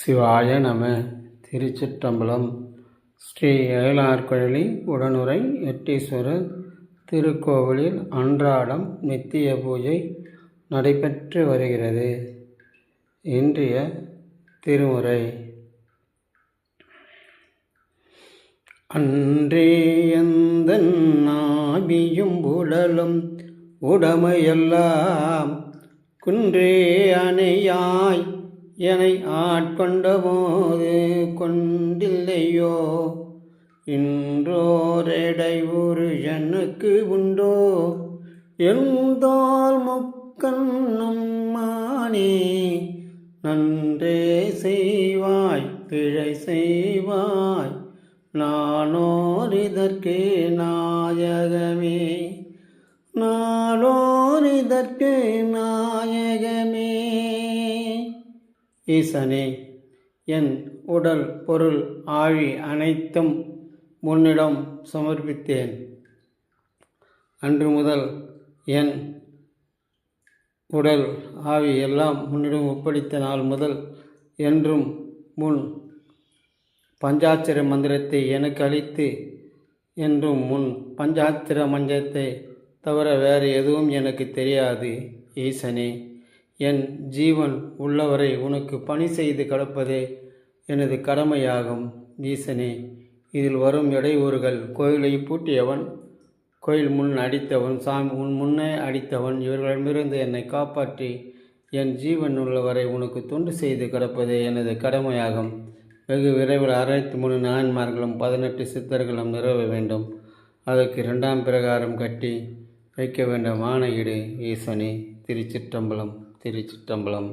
சிவாய நம. திருச்சிற்றம்பலம். ஸ்ரீ ஏழார்குழலி உடனுறை எட்டீஸ்வரர் திருக்கோவிலில் அன்றாடம் நித்திய பூஜை நடைபெற்று வருகிறது. இன்றைய திருமுறை: அன்றே எந்தன் நாபியும் உடலும் உடமையெல்லாம் குன்றே அணையாய் என்னை ஆட்கொண்ட போது கொண்டில்லையோ இன்றோரெடை ஒரு எனக்கு உண்டோ எழுந்தால் முக்கண்ணும் மானே நன்றே செய்வாய் பிழை செய்வாய் நானோர் இதற்கு நாயகமே நாளோர் இதற்கு நாயகமே. ஈசனே, என் உடல் பொருள் ஆழி அனைத்தும் உன்னிடம் சமர்ப்பித்தேன். அன்று முதல் என் உடல் ஆவி எல்லாம் உன்னிடம் ஒப்படைத்த நாள் முதல் என்றும் முன் பஞ்சாட்சர மந்திரத்தை எனக்கு அளித்து என்றும் முன் பஞ்சாட்சர மந்திரத்தை தவிர வேறு எதுவும் எனக்கு தெரியாது. ஈசனே, என் ஜீவன் உள்ளவரை உனக்கு பணி செய்து கடப்பதே எனது கடமையாகும். ஈசனே, இதில் வரும் இடையூறுகள் கோயிலை பூட்டியவன், கோயில் முன் அடித்தவன், சாமி உன் முன்னே அடித்தவன், இவர்களிடமிருந்து என்னை காப்பாற்றி என் ஜீவன் உள்ளவரை உனக்கு தொண்டு செய்து கிடப்பதே எனது கடமையாகும். வெகு விரைவில் 63 நாயன்மார்களும் 18 சித்தர்களும் நிறுவ வேண்டும். அதற்கு 2ஆம் பிரகாரம் கட்டி வைக்க வேண்டும். ஆணையிடு ஈசனே. திருச்சிற்றம்பலம். திருச்சிற்றம்பலம்.